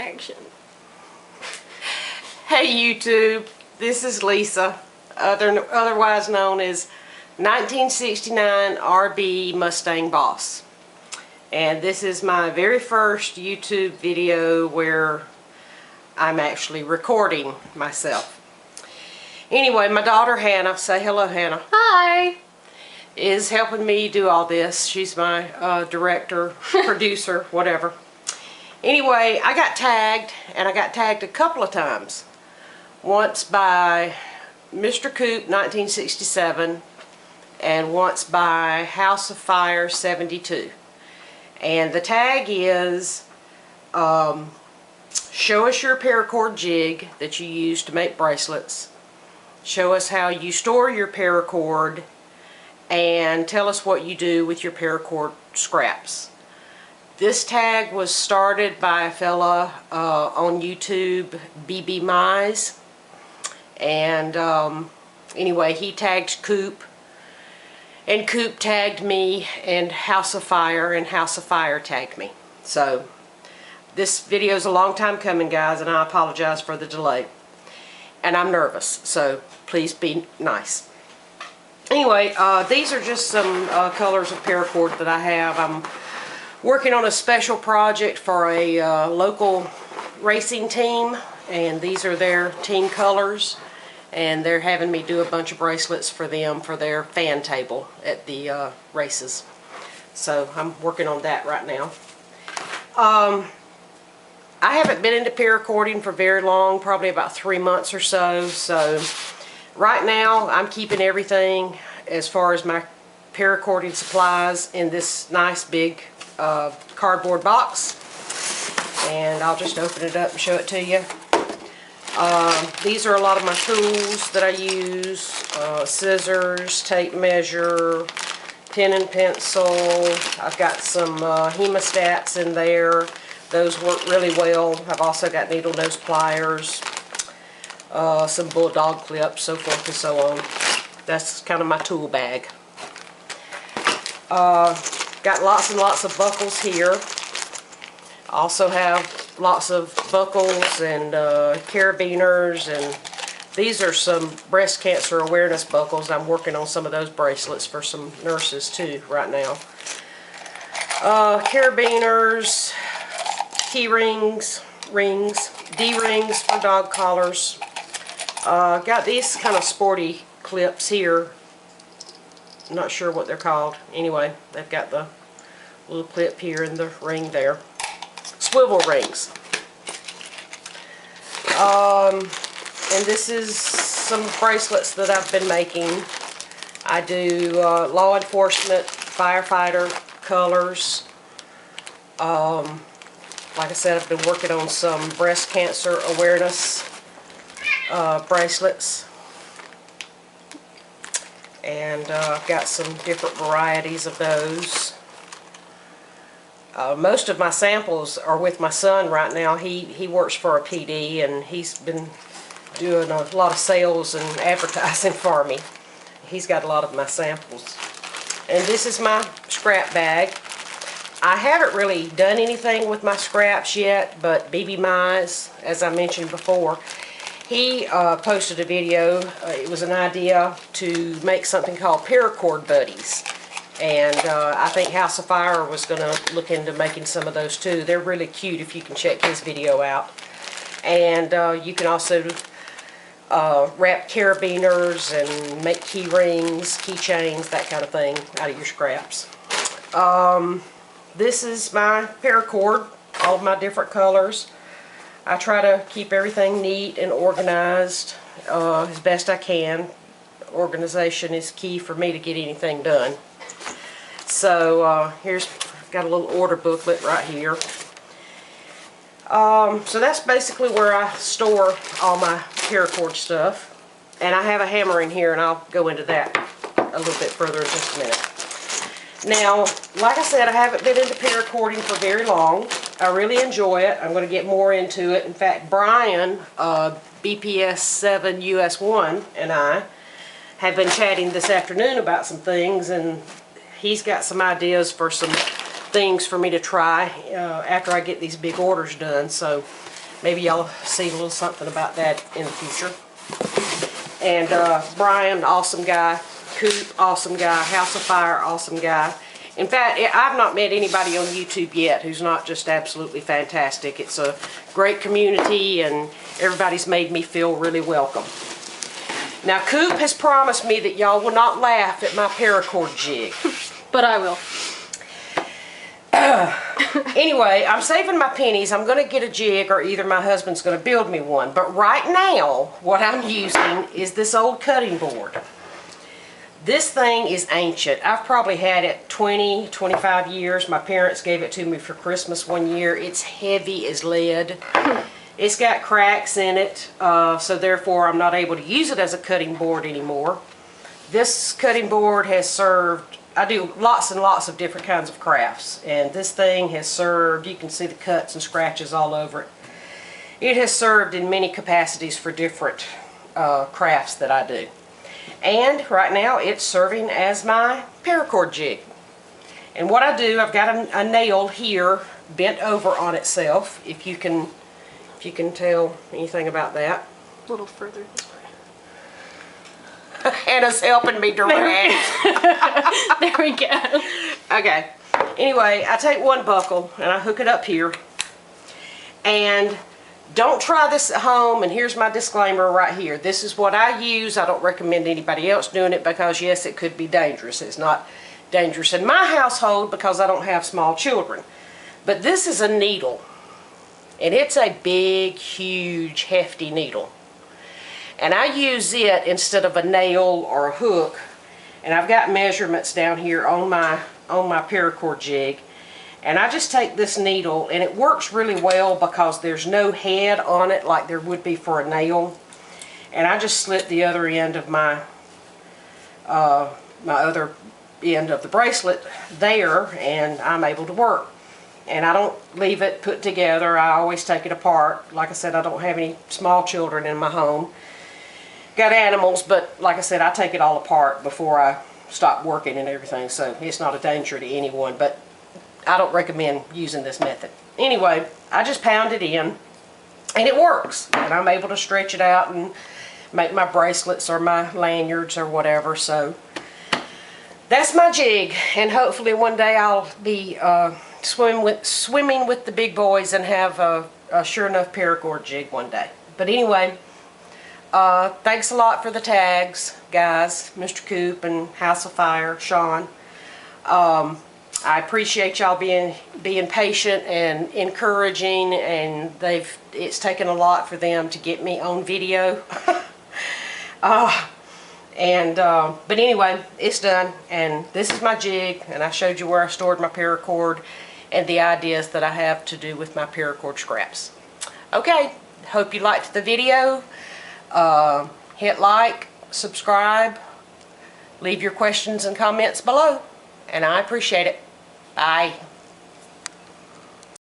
action. Hey YouTube, this is Lisa, otherwise known as 1969 RB Mustang Boss. And this is my very first YouTube video where I'm actually recording myself. Anyway, my daughter Hannah, say hello Hannah. Hi. Is helping me do all this. She's my director, producer, whatever. Anyway, I got tagged, and I got tagged a couple of times. Once by MrCoop1967 and once by Houseoffire72. And the tag is show us your paracord jig that you use to make bracelets. Show us how you store your paracord, and tell us what you do with your paracord scraps. This tag was started by a fella on YouTube, BB Mize, and anyway, he tagged Coop, and Coop tagged me, and House of Fire tagged me. So this video is a long time coming, guys, and I apologize for the delay. And I'm nervous, so please be nice. Anyway, these are just some colors of paracord that I have. I'm working on a special project for a local racing team, and these are their team colors, and they're having me do a bunch of bracelets for them for their fan table at the races. So I'm working on that right now. I haven't been into paracording for very long, probably about 3 months or so. So right now I'm keeping everything as far as my paracording supplies in this nice big cardboard box, and I'll just open it up and show it to you. These are a lot of my tools that I use: scissors, tape measure, pen and pencil. I've got some hemostats in there. Those work really well. I've also got needle nose pliers, some bulldog clips, so forth and so on. That's kind of my tool bag. Got lots and lots of buckles here. Also have lots of buckles and carabiners, and these are some breast cancer awareness buckles. I'm working on some of those bracelets for some nurses too right now. Carabiners, key rings, D-rings for dog collars. Got these kind of sporty clips here. I'm not sure what they're called. Anyway, they've got the little clip here and the ring there. Swivel rings. And this is some bracelets that I've been making. I do law enforcement, firefighter colors. Like I said, I've been working on some breast cancer awareness bracelets. And I've got some different varieties of those. Most of my samples are with my son right now. He works for a PD, and he's been doing a lot of sales and advertising for me. He's got a lot of my samples. And this is my scrap bag. I haven't really done anything with my scraps yet, but BB Mize, as I mentioned before, he posted a video. It was an idea to make something called Paracord Buddies. And I think House of Fire was going to look into making some of those too. They're really cute if you can check his video out. And you can also wrap carabiners and make key rings, keychains, that kind of thing out of your scraps. This is my paracord, all of my different colors. I try to keep everything neat and organized as best I can. Organization is key for me to get anything done. So here's, got a little order booklet right here. So that's basically where I store all my paracord stuff. And I have a hammer in here, and I'll go into that a little bit further in just a minute. Now, like I said, I haven't been into paracording for very long. I really enjoy it. I'm going to get more into it. In fact, Brian, BPS7 US1, and I have been chatting this afternoon about some things, and he's got some ideas for some things for me to try after I get these big orders done. So maybe y'all see a little something about that in the future. And Brian, awesome guy. Coop, awesome guy. House of Fire, awesome guy. In fact, I've not met anybody on YouTube yet who's not just absolutely fantastic. It's a great community, and everybody's made me feel really welcome. Now, Coop has promised me that y'all will not laugh at my paracord jig. But I will. Anyway, I'm saving my pennies. I'm going to get a jig, or either my husband's going to build me one. But right now, what I'm using is this old cutting board. This thing is ancient. I've probably had it 20, 25 years. My parents gave it to me for Christmas one year. It's heavy as lead. It's got cracks in it, so therefore I'm not able to use it as a cutting board anymore. This cutting board has served, I do lots and lots of different kinds of crafts, and this thing has served, you can see the cuts and scratches all over it. It has served in many capacities for different crafts that I do. And right now it's serving as my paracord jig. And what I do, I've got a nail here bent over on itself, if you can tell anything about that. A little further this way. Hannah's helping me direct. There we go. Okay. Anyway, I take one buckle and I hook it up here. And don't try this at home, and here's my disclaimer right here. This is what I use. I don't recommend anybody else doing it because, yes, it could be dangerous. It's not dangerous in my household because I don't have small children. But this is a needle. And it's a big, huge, hefty needle. And I use it instead of a nail or a hook. And I've got measurements down here on my paracord jig. And I just take this needle, and it works really well because there's no head on it like there would be for a nail. And I just slit the other end of my other end of the bracelet there, and I'm able to work. And I don't leave it put together. I always take it apart. Like I said, I don't have any small children in my home. Got animals, but like I said, I take it all apart before I stop working and everything, so it's not a danger to anyone, but I don't recommend using this method. Anyway, I just pound it in, and it works. And I'm able to stretch it out and make my bracelets or my lanyards or whatever, so that's my jig. And hopefully one day I'll be swimming with the big boys and have a sure enough paracord jig one day. But anyway, thanks a lot for the tags, guys. Mr. Coop and House of Fire, Sean. I appreciate y'all being patient and encouraging, and it's taken a lot for them to get me on video. But anyway, it's done, and this is my jig, and I showed you where I stored my paracord and the ideas that I have to do with my paracord scraps. Okay, hope you liked the video. Hit like, subscribe, leave your questions and comments below, and I appreciate it. Bye.